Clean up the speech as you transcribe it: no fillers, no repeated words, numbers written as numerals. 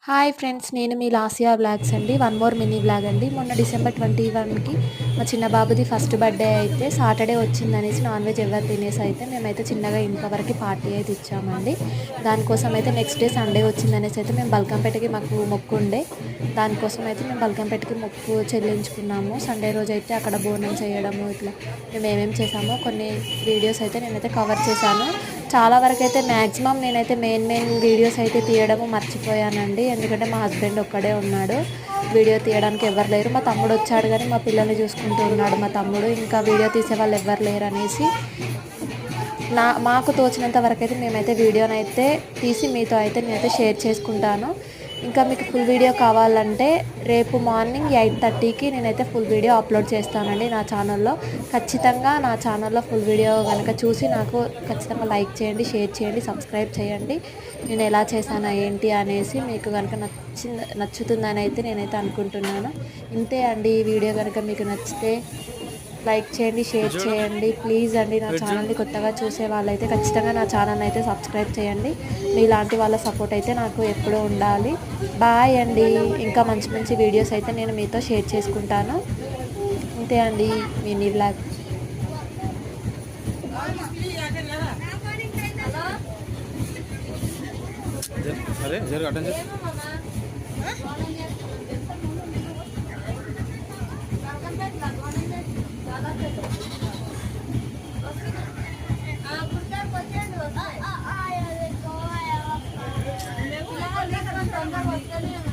Hi friends, నేను మీ లాసియా vlogs అండి. One more mini vlog అండి. మొన్న డిసెంబర్ 21కి మా చిన్న బాబుది ఫస్ట్ బర్త్డే అయితే సాటర్డే వచ్చిందనేసి నాన్ వెజ్ ఎవరు తినేసి అయితే మేమైతే చిన్నగా ఇంట్లో వరకు పార్టీ అయితే ఇచ్చామండి. దానికోసం అయితే నెక్స్ట్ డే సండే వచ్చిందనేసి అయితే మేము బల్కంపేటకి మాకు మొక్కు ఉండే, దానికోసం అయితే మేము బల్కంపేటకి మొక్కు చెల్లించుకున్నాము. సండే రోజు అయితే అక్కడ బోనం చేయడము ఇట్లా మేము ఏమేమి చేసామో కొన్ని వీడియోస్ అయితే నేనైతే కవర్ చేశాను. చాలా వరకు అయితే మ్యాక్సిమం నేనైతే మెయిన్ వీడియోస్ అయితే తీయడము మర్చిపోయానండి. ఎందుకంటే మా హస్బెండ్ ఒక్కడే ఉన్నాడు, వీడియో తీయడానికి ఎవరు లేరు. మా తమ్ముడు వచ్చాడు కానీ మా పిల్లల్ని చూసుకుంటూ ఉన్నాడు మా తమ్ముడు. ఇంకా వీడియో తీసే వాళ్ళు ఎవరు లేరు అనేసి మాకు తోచినంత వరకు అయితే మేమైతే వీడియోనైతే తీసి మీతో అయితే నేనైతే షేర్ చేసుకుంటాను. ఇంకా మీకు ఫుల్ వీడియో కావాలంటే రేపు మార్నింగ్ 8:30కి నేనైతే ఫుల్ వీడియో అప్లోడ్ చేస్తానండి నా ఛానల్లో. ఖచ్చితంగా నా ఛానల్లో ఫుల్ వీడియో కనుక చూసి నాకు ఖచ్చితంగా లైక్ చేయండి, షేర్ చేయండి, సబ్స్క్రైబ్ చేయండి. నేను ఎలా చేశాను ఏంటి అనేసి మీకు కనుక నచ్చుతుందని అయితే నేనైతే అనుకుంటున్నాను. ఇంతే అండి. ఈ వీడియో కనుక మీకు నచ్చితే లైక్ చేయండి, షేర్ చేయండి ప్లీజ్ అండి. నా ఛానల్ని కొత్తగా చూసే వాళ్ళైతే ఖచ్చితంగా నా ఛానల్ని అయితే సబ్స్క్రైబ్ చేయండి. మీలాంటి వాళ్ళ సపోర్ట్ అయితే నాకు ఎప్పుడూ ఉండాలి. బాయ్ అండి. ఇంకా మంచి మంచి వీడియోస్ అయితే నేను మీతో షేర్ చేసుకుంటాను. ఇంతే అండి mini vlog. Ah, ah, ah, ya de todo, ya va a estar.